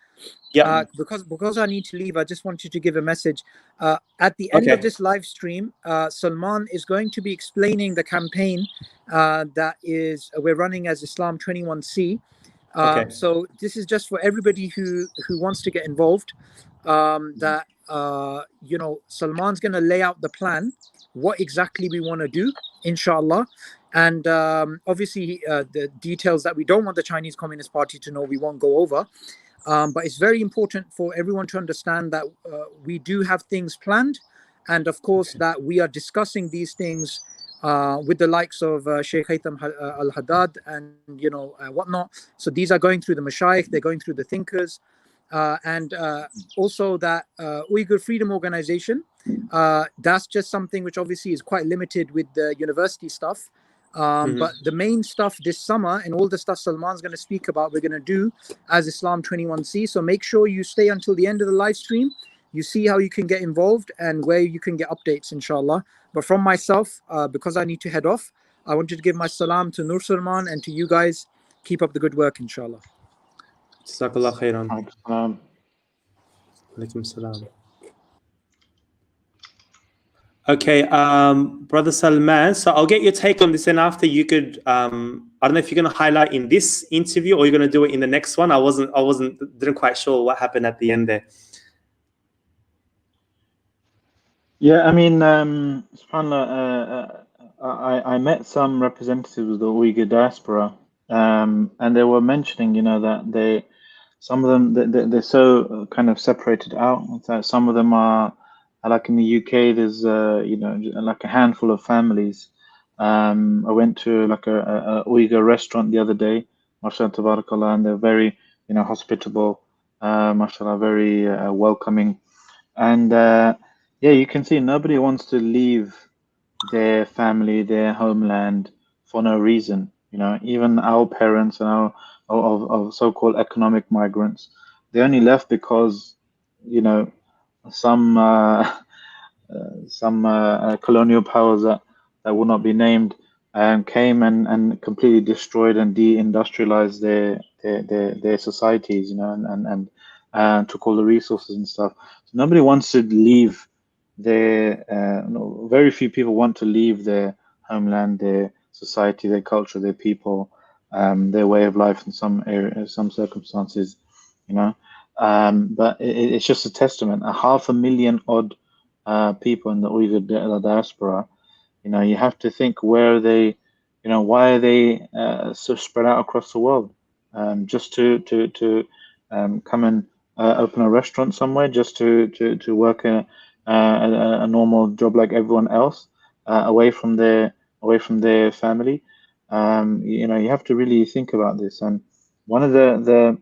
Yeah. because I need to leave, I just wanted to give a message. At the end of Okay. this live stream, Salman is going to be explaining the campaign that we're running as Islam 21C. Okay. So this is just for everybody who wants to get involved. That you know, Salman's going to lay out the plan, what exactly we want to do, inshallah. And obviously, the details that we don't want the Chinese Communist Party to know, we won't go over. But it's very important for everyone to understand that we do have things planned, and of course that we are discussing these things with the likes of Sheikh Haytham al-Haddad and you know whatnot. So these are going through the mashayikh, they're going through the thinkers, and also that Uyghur Freedom Organization. That's just something which obviously is quite limited with the university stuff. But the main stuff this summer and all the stuff Salman's going to speak about, we're going to do as Islam 21C. So make sure you stay until the end of the live stream. You see how you can get involved and where you can get updates, inshallah. But from myself, because I need to head off, I wanted to give my salam to Nur Salman and to you guys. Keep up the good work, inshallah. Jazakallah khairan. Alaikum salam. Okay, Brother Salman. So I'll get your take on this, and after you could, I don't know if you're going to highlight in this interview or you're going to do it in the next one. Didn't quite sure what happened at the end there. Yeah, I mean, subhanAllah, I met some representatives of the Uyghur diaspora, and they were mentioning, you know, that some of them, they're so kind of separated out. That some of them are, like in the UK, there's, you know, like a handful of families. I went to like a Uyghur restaurant the other day, mashallah, tabarakallah, and they're very, you know, hospitable, mashallah, very welcoming. And yeah, you can see nobody wants to leave their family, their homeland for no reason. You know, even our parents and our of so-called economic migrants, they only left because, you know, some colonial powers that will not be named came and completely destroyed and deindustrialized their societies, you know, and took all the resources and stuff. So nobody wants to leave their no, very few people want to leave their homeland, their society, their culture, their people, their way of life in some areas, some circumstances, you know. But it's just a testament. 500,000 odd people in the Uyghur diaspora, you know, you have to think, where are they, you know, why are they so spread out across the world? Just to come and open a restaurant somewhere, just to work a normal job like everyone else, away from their family. You know, you have to really think about this. And one of the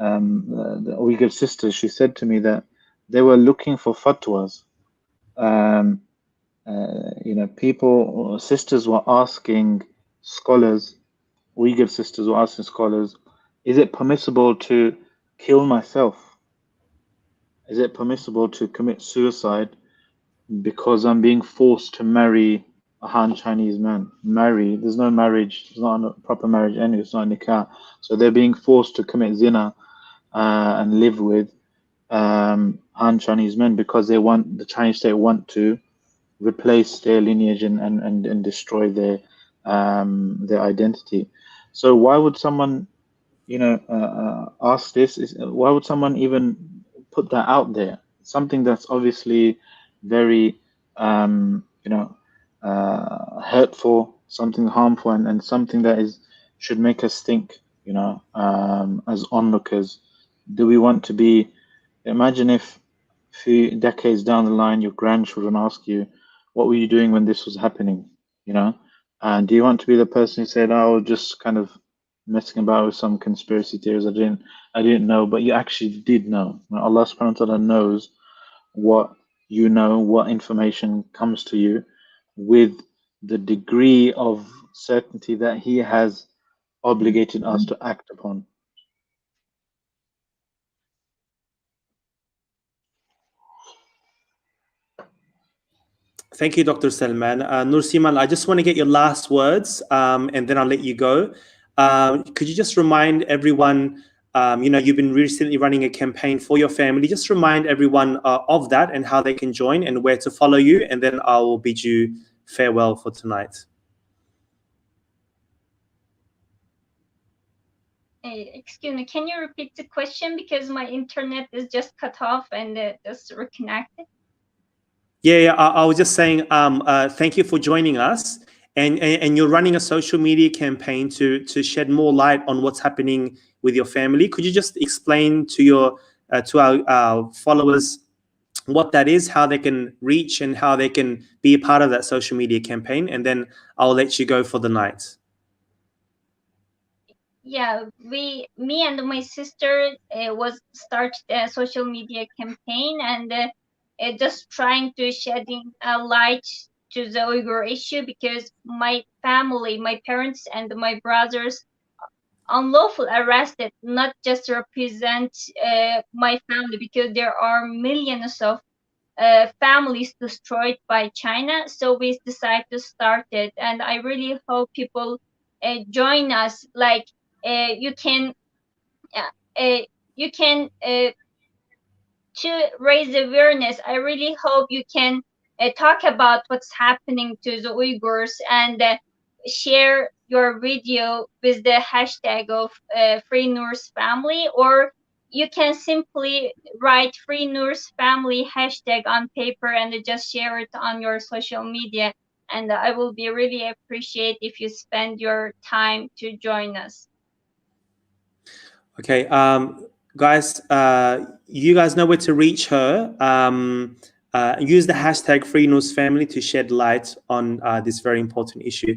Uyghur sisters, she said to me that they were looking for fatwas. You know, sisters were asking scholars, Uyghur sisters were asking scholars, is it permissible to kill myself? Is it permissible to commit suicide because I'm being forced to marry a Han Chinese man? There's no marriage, there's not a proper marriage anyway, it's not nikah. So they're being forced to commit zina and live with Han Chinese men because the Chinese state want to replace their lineage and destroy their identity. So why would someone ask this? Why would someone even put that out there? Something that's obviously very hurtful, something harmful, and something that should make us think, as onlookers. Do we want to be? Imagine if a few decades down the line, your grandchildren ask you, "What were you doing when this was happening?" You know, and do you want to be the person who said, "Oh, I was just kind of messing about with some conspiracy theories. I didn't know," but you actually did know. Allah Subhanahu wa Taala knows what you know, what information comes to you, with the degree of certainty that He has obligated us to act upon. Thank you, Dr. Salman. Nursiman, I just want to get your last words, and then I'll let you go. Could you just remind everyone, you've been recently running a campaign for your family. Just remind everyone of that and how they can join and where to follow you, and then I will bid you farewell for tonight. Excuse me, can you repeat the question, because my internet is just cut off and just reconnected? Yeah, I was just saying, thank you for joining us. And you're running a social media campaign to shed more light on what's happening with your family. Could you just explain to our followers what that is, how they can reach, and how they can be a part of that social media campaign? And then I'll let you go for the night. Yeah, me and my sister was started a social media campaign, and just trying to shedding a light to the Uyghur issue, because my family, my parents and my brothers unlawful arrested, not just represent my family, because there are millions of families destroyed by China. So we decided to start it, and I really hope people join us. Like you can, you can to raise awareness. I really hope you can talk about what's happening to the Uyghurs, and share your video with the hashtag of Free Noor's Family, or you can simply write Free Noor's Family hashtag on paper and just share it on your social media. And I will be really appreciate if you spend your time to join us. Okay, guys, you guys know where to reach her. Use the hashtag #FreeNewsFamily to shed light on this very important issue.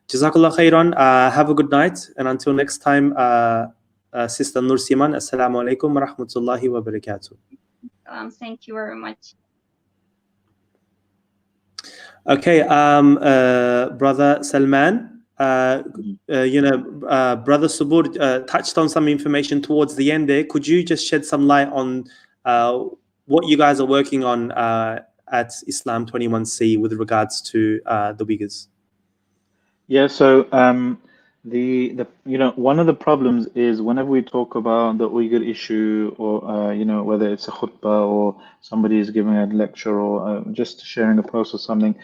Jazakallah khairan. Have a good night, and until next time, Sister Nursiman, Assalamu alaikum wa rahmatullahi wa barakatuh. Thank you very much. Okay, Brother Salman. Brother Subur touched on some information towards the end there. Could you just shed some light on what you guys are working on at Islam 21C with regards to the Uyghurs? Yeah, so one of the problems is whenever we talk about the Uyghur issue, or whether it's a khutbah or somebody is giving a lecture, or just sharing a post or something,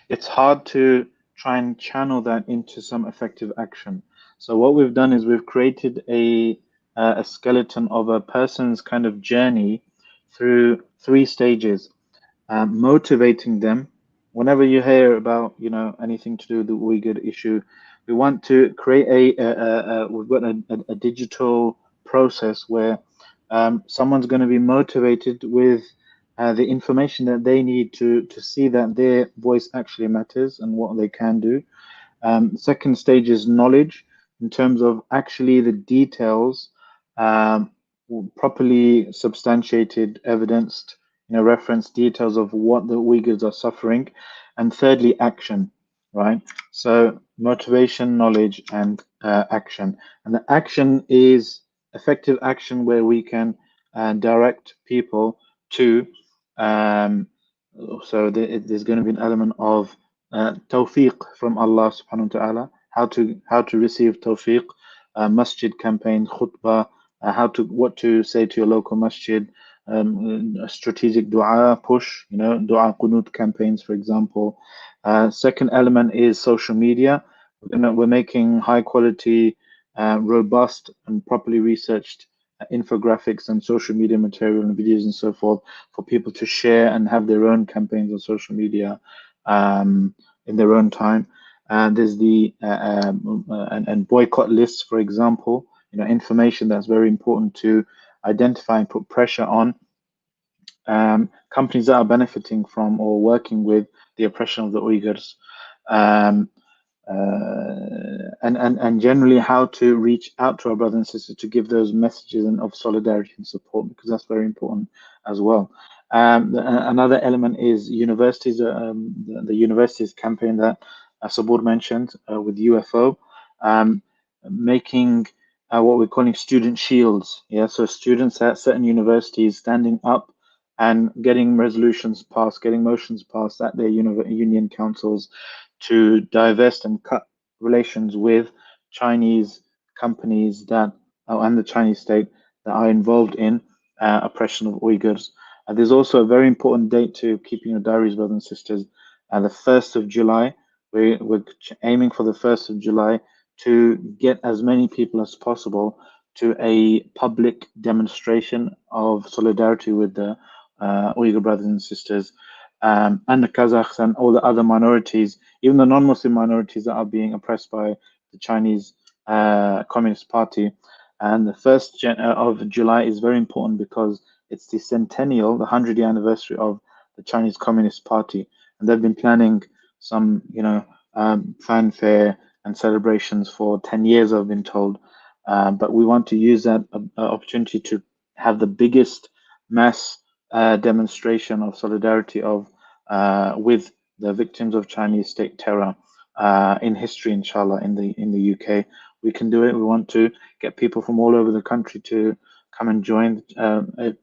it's hard to try and channel that into some effective action. So what we've done is we've created a skeleton of a person's kind of journey through 3 stages. Motivating them. Whenever you hear about anything to do with the Uyghur issue, we want to create we've got a digital process where someone's going to be motivated with the information that they need to see that their voice actually matters and what they can do. Second stage is knowledge, in terms of actually the details, properly substantiated, evidenced, reference details of what the Uyghurs are suffering. And thirdly, action, right? So motivation, knowledge, and action. And the action is effective action where we can direct people to, so there's going to be an element of tawfiq from Allah subhanahu wa ta'ala, how to receive tawfiq, masjid campaign, khutbah, what to say to your local masjid, a strategic dua push, dua qunut campaigns, for example. Second element is social media. We're making high quality, robust, and properly researched infographics and social media material and videos and so forth for people to share and have their own campaigns on social media in their own time. There's the and boycott lists, for example. Information that's very important to identify and put pressure on companies that are benefiting from or working with the oppression of the Uyghurs. And generally how to reach out to our brothers and sisters to give those messages and of solidarity and support, because that's very important as well. Another element is universities, the universities campaign that Sabur mentioned with UFO, making what we're calling student shields. Yeah, so students at certain universities standing up and getting resolutions passed, getting motions passed at their union councils to divest and cut relations with Chinese companies that and the Chinese state that are involved in oppression of Uyghurs. There's also a very important date to keep in your diaries, brothers and sisters. The 1st of July. We're aiming for the 1st of July to get as many people as possible to a public demonstration of solidarity with the Uyghur brothers and sisters, and the Kazakhs and all the other minorities, even the non-Muslim minorities that are being oppressed by the Chinese Communist Party. And the 1st of July is very important because it's the centennial, the 100-year anniversary of the Chinese Communist Party, and they've been planning some, fanfare and celebrations for 10 years, I've been told. But we want to use that opportunity to have the biggest mass demonstration of solidarity with the victims of Chinese state terror in history, inshallah, in the UK. We can do it. We want to get people from all over the country to come and join.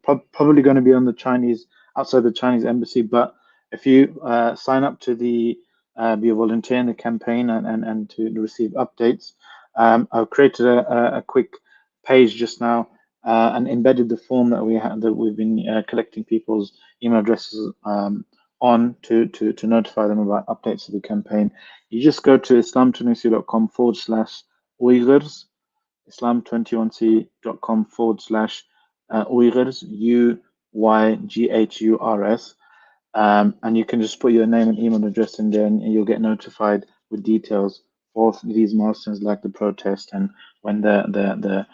Probably going to be on the outside the Chinese embassy, but if you sign up to be a volunteer in the campaign and to receive updates, I've created a quick page just now and embedded the form that we've been collecting people's email addresses on to notify them about updates of the campaign. You just go to islam21c.com/Uyghurs, islam21c.com/Uyghurs, UYGHURS. And you can just put your name and email address in there, and you'll get notified with details for these milestones, like the protest and when the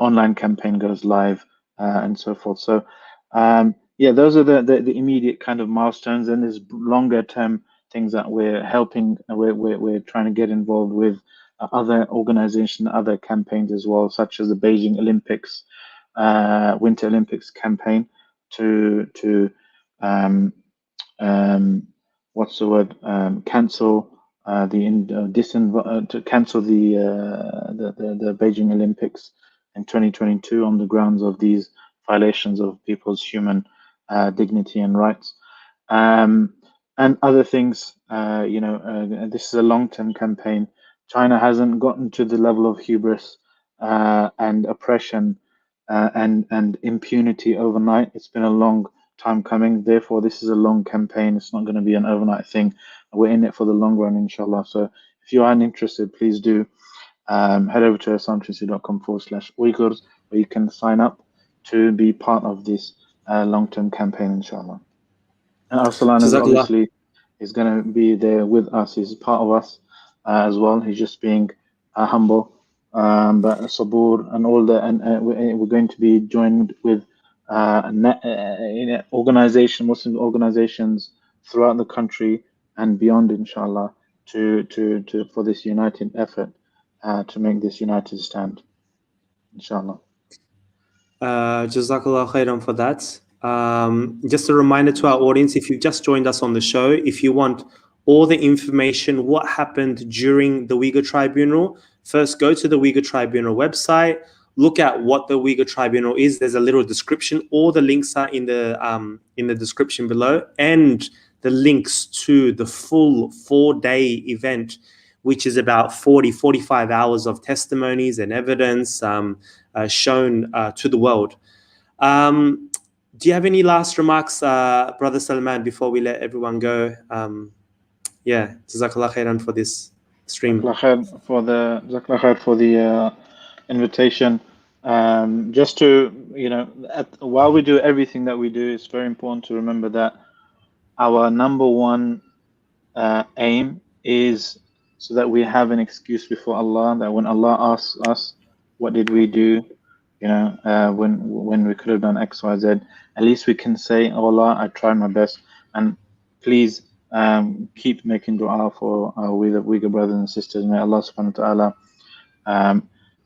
online campaign goes live and so forth. So those are the immediate kind of milestones, and there's longer term things that we're helping. We're trying to get involved with other organizations, other campaigns as well, such as the Beijing Olympics, Winter Olympics campaign to cancel to cancel the Beijing Olympics in 2022 on the grounds of these violations of people's human dignity and rights, and other things. This is a long-term campaign. China hasn't gotten to the level of hubris and oppression and impunity overnight. It's been a long time coming. Therefore, this is a long campaign. It's not going to be an overnight thing. We're in it for the long run, inshallah. So if you aren't interested, please do head over to islam21c.com/Uyghurs, where you can sign up to be part of this long-term campaign, inshallah. And Arsalan is obviously is going to be there with us. He's part of us as well. He's just being humble. But Sabur and all we're going to be joined with Muslim organizations throughout the country and beyond, inshallah, for this united effort to make this united stand, inshallah. Jazakallah khairan for that. Just a reminder to our audience, if you've just joined us on the show, if you want all the information, what happened during the Uyghur Tribunal, first go to the Uyghur Tribunal website, look at what the Uyghur Tribunal is. There's a little description. All the links are in the description below, and the links to the full 4-day event, which is about 45 hours of testimonies and evidence shown to the world. Do you have any last remarks, Brother Salman, before we let everyone go? Yeah, Jazakallah khairan for this stream. Jazakallah khair for the invitation. Just to, while we do everything that we do, it's very important to remember that our number one aim is so that we have an excuse before Allah, that when Allah asks us, what did we do? When we could have done X, Y, Z, at least we can say, oh Allah, I tried my best. And please keep making dua for our Uyghur brothers and sisters. May Allah subhanahu wa ta'ala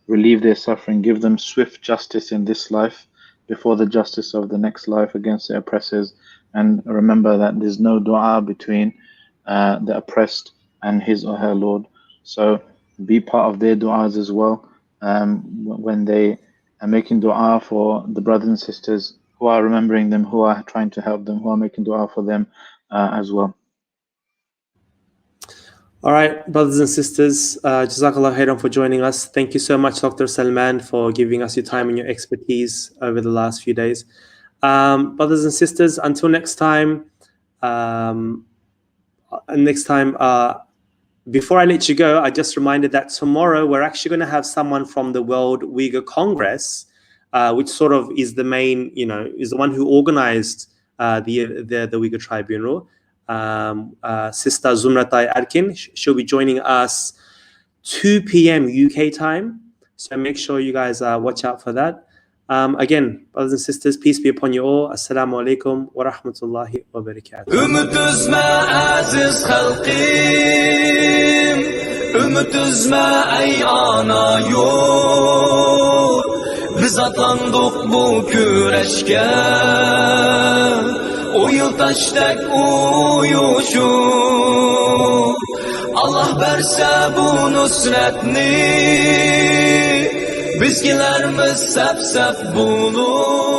relieve their suffering, give them swift justice in this life before the justice of the next life against their oppressors. And remember that there's no dua between the oppressed and his or her Lord. So be part of their du'as as well when they are making dua for the brothers and sisters who are remembering them, who are trying to help them, who are making dua for them as well. All right, brothers and sisters, Jazakallah khairan for joining us. Thank you so much, Dr. Salman, for giving us your time and your expertise over the last few days. Brothers and sisters, until next time, before I let you go, I just reminded that tomorrow we're actually going to have someone from the World Uyghur Congress, which sort of is the main, is the one who organized the Uyghur Tribunal. Sister Zumratai Arkin, she'll be joining us 2 p.m. UK time. So make sure you guys watch out for that. Again, brothers and sisters, peace be upon you all. Assalamu alaikum wa rahmatullahi wa barakatuh. Ümit üzme aziz halqim, ümit üzme ey ana yol. Biz atlandık bu küreşke, o yıl taştek uyuşup. Allah verse bu nusretni, bizgilerimiz sep bulur.